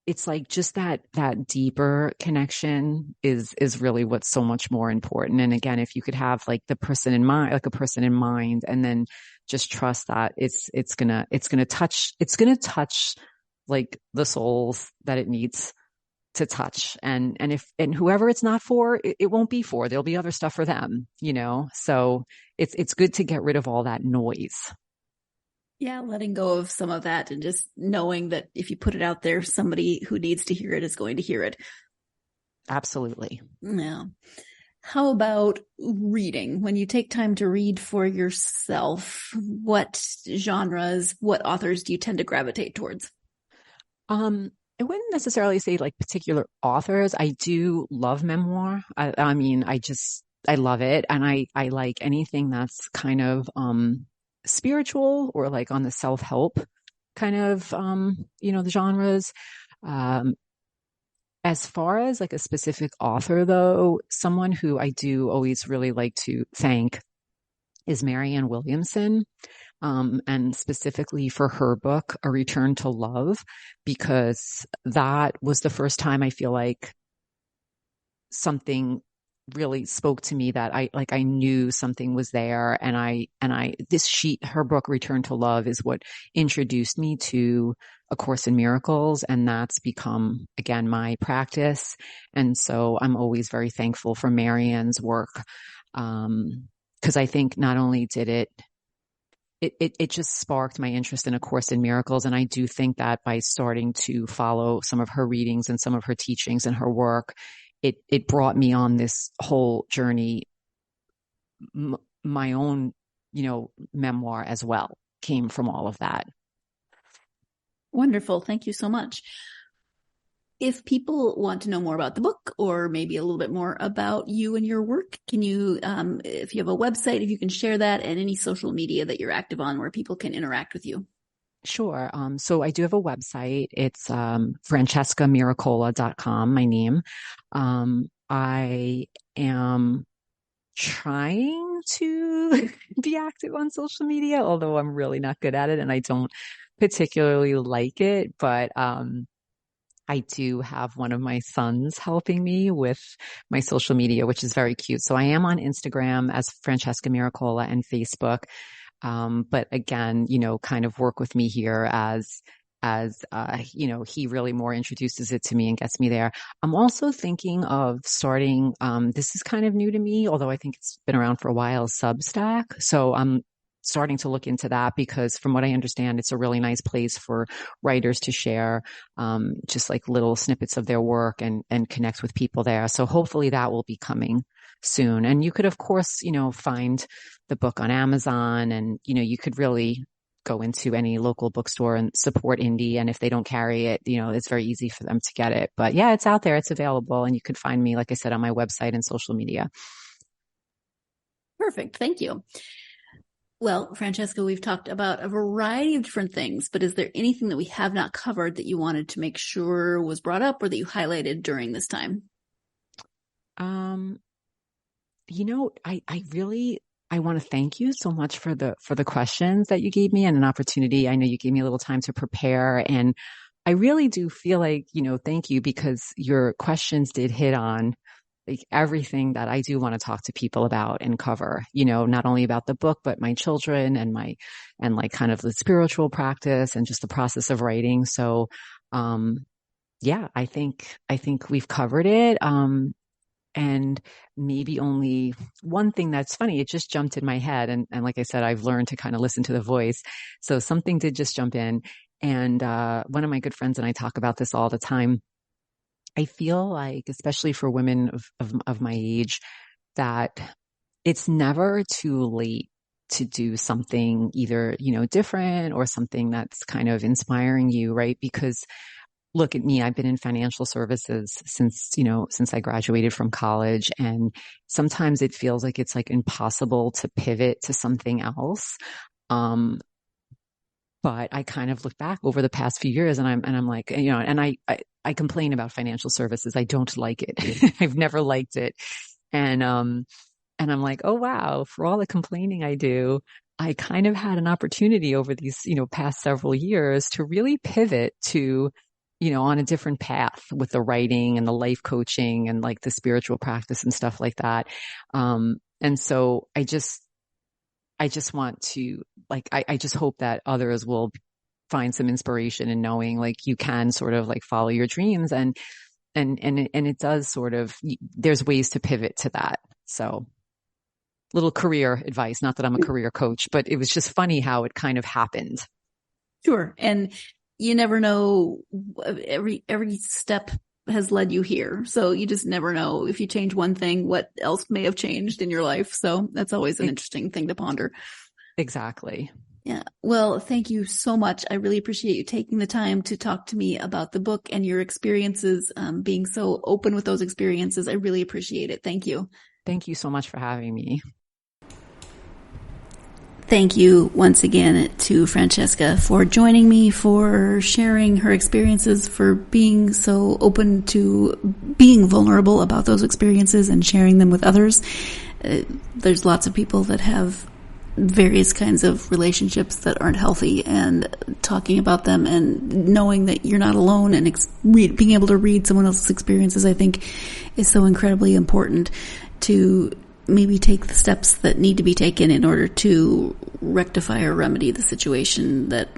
it's like just that deeper connection is really what's so much more important. And again, if you could have like a person in mind, and then just trust that it's gonna touch like the souls that it needs to touch. And whoever it's not for, it won't be for. There'll be other stuff for them, so it's good to get rid of all that noise. Yeah, letting go of some of that and just knowing that if you put it out there, somebody who needs to hear it is going to hear it. Absolutely. Yeah. How about reading? When you take time to read for yourself, what genres, what authors do you tend to gravitate towards? I wouldn't necessarily say like particular authors. I do love memoir. I mean, I love it. And I like anything that's kind of, spiritual or like on the self-help kind of, the genres. As far as like a specific author though, someone who I do always really like to thank is Marianne Williamson. And specifically for her book, A Return to Love, because that was the first time I feel like something really spoke to me that I knew something was there. And her book, Return to Love, is what introduced me to A Course in Miracles. And that's become, again, my practice. And so I'm always very thankful for Marianne's work. 'Cause I think not only did it just sparked my interest in A Course in Miracles. And I do think that by starting to follow some of her readings and some of her teachings and her work, it brought me on this whole journey. My own, memoir as well came from all of that. Wonderful. Thank you so much. If people want to know more about the book or maybe a little bit more about you and your work, can you, if you have a website, if you can share that, and any social media that you're active on where people can interact with you? Sure. So I do have a website. It's francescamiracola.com, my name. I am trying to be active on social media, although I'm really not good at it and I don't particularly like it. But I do have one of my sons helping me with my social media, which is very cute. So I am on Instagram as Francesca Miracola and Facebook. But again, kind of work with me here as as, he really more introduces it to me and gets me there. I'm also thinking of starting, this is kind of new to me, although I think it's been around for a while, Substack. So I'm starting to look into that because from what I understand, it's a really nice place for writers to share, just like little snippets of their work and connect with people there. So hopefully that will be coming soon. And you could, of course, find the book on Amazon, and, you could really go into any local bookstore and support indie. And if they don't carry it, it's very easy for them to get it. But yeah, it's out there, it's available, and you could find me, like I said, on my website and social media. Perfect. Thank you. Well, Francesca, we've talked about a variety of different things, but is there anything that we have not covered that you wanted to make sure was brought up or that you highlighted during this time? I want to thank you so much for the questions that you gave me and an opportunity. I know you gave me a little time to prepare, and I really do feel like, thank you, because your questions did hit on like everything that I do want to talk to people about and cover, not only about the book, but my children and like kind of the spiritual practice and just the process of writing. So, I think we've covered it. And maybe only one thing that's funny, it just jumped in my head. And like I said, I've learned to kind of listen to the voice. So something did just jump in. And, one of my good friends and I talk about this all the time. I feel like, especially for women of my age, that it's never too late to do something either, different or something that's kind of inspiring you, right? Because look at me, I've been in financial services since I graduated from college. And sometimes it feels like it's like impossible to pivot to something else. But I kind of look back over the past few years and I'm like, and I complain about financial services. I don't like it. I've never liked it. And I'm like, oh wow, for all the complaining I do, I kind of had an opportunity over these, past several years to really pivot to, on a different path with the writing and the life coaching and like the spiritual practice and stuff like that. And so I just want to I just hope that others will find some inspiration in knowing like you can sort of like follow your dreams and it does sort of, there's ways to pivot to that. So little career advice, not that I'm a career coach, but it was just funny how it kind of happened. Sure. And you never know, every step has led you here. So you just never know if you change one thing, what else may have changed in your life. So that's always an interesting thing to ponder. Exactly. Yeah. Well, thank you so much. I really appreciate you taking the time to talk to me about the book and your experiences, being so open with those experiences. I really appreciate it. Thank you. Thank you so much for having me. Thank you once again to Francesca for joining me, for sharing her experiences, for being so open to being vulnerable about those experiences and sharing them with others. There's lots of people that have various kinds of relationships that aren't healthy, and talking about them and knowing that you're not alone and being able to read someone else's experiences, I think, is so incredibly important to maybe take the steps that need to be taken in order to rectify or remedy the situation that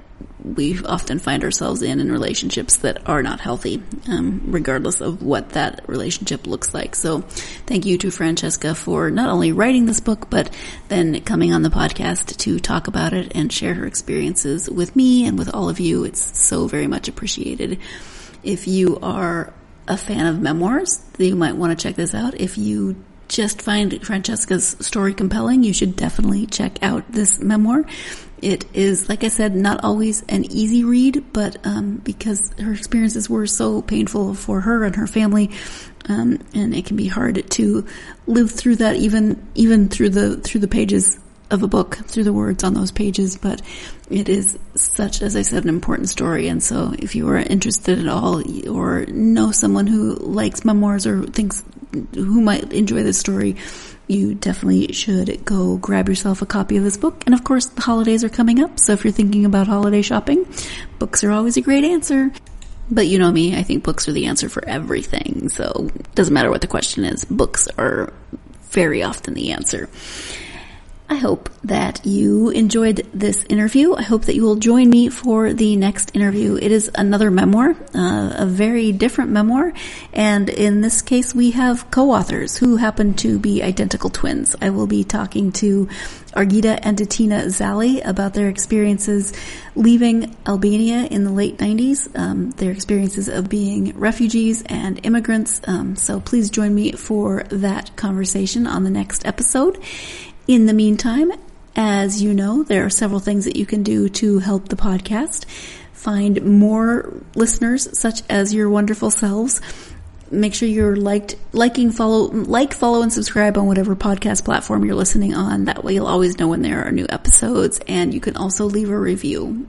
we often find ourselves in relationships that are not healthy, regardless of what that relationship looks like. So thank you to Francesca for not only writing this book, but then coming on the podcast to talk about it and share her experiences with me and with all of you. It's so very much appreciated. If you are a fan of memoirs, then you might want to check this out. If you just find Francesca's story compelling, you should definitely check out this memoir. It is, like I said, not always an easy read, but because her experiences were so painful for her and her family, and it can be hard to live through that, even through the pages of a book, through the words on those pages. But it is such, as I said, an important story. And so if you are interested at all or know someone who likes memoirs or thinks who might enjoy this story, you definitely should go grab yourself a copy of this book. And of course, the holidays are coming up, so if you're thinking about holiday shopping, books are always a great answer. But you know me, I think books are the answer for everything, so it doesn't matter what the question is, books are very often the answer. I hope that you enjoyed this interview. I hope that you will join me for the next interview. It is another memoir, a very different memoir. And in this case, we have co-authors who happen to be identical twins. I will be talking to Argita and Titina Zali about their experiences leaving Albania in the late 90s, their experiences of being refugees and immigrants. So please join me for that conversation on the next episode. In the meantime, as you know, there are several things that you can do to help the podcast. Find more listeners such as your wonderful selves. Make sure you're follow, and subscribe on whatever podcast platform you're listening on. That way you'll always know when there are new episodes. And you can also leave a review.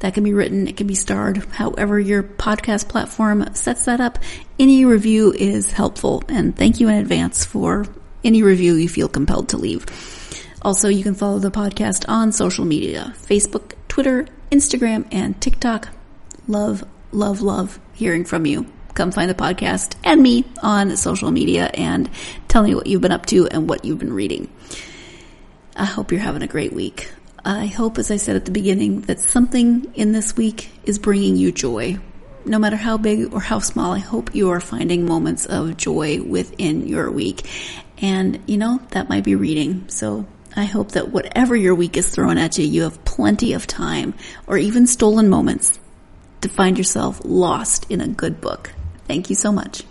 That can be written, it can be starred, however your podcast platform sets that up. Any review is helpful. And thank you in advance for any review you feel compelled to leave. Also, you can follow the podcast on social media, Facebook, Twitter, Instagram, and TikTok. Love, love, love hearing from you. Come find the podcast and me on social media and tell me what you've been up to and what you've been reading. I hope you're having a great week. I hope, as I said at the beginning, that something in this week is bringing you joy. No matter how big or how small, I hope you are finding moments of joy within your week. And, that might be reading. So I hope that whatever your week is throwing at you, you have plenty of time or even stolen moments to find yourself lost in a good book. Thank you so much.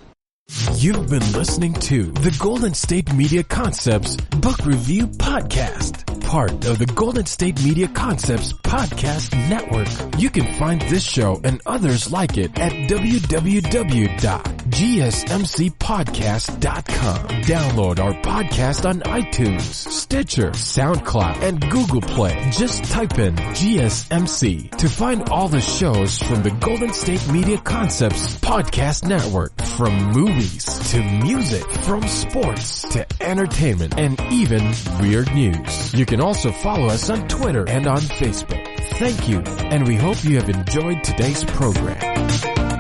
You've been listening to the Golden State Media Concepts Book Review Podcast, part of the Golden State Media Concepts Podcast Network. You can find this show and others like it at www.gsmcpodcast.com. Download our podcast on iTunes, Stitcher, SoundCloud, and Google Play. Just type in GSMC to find all the shows from the Golden State Media Concepts Podcast Network, from movies to music, from sports to entertainment, and even weird news. You can also follow us on Twitter and on Facebook. Thank you, and we hope you have enjoyed today's program.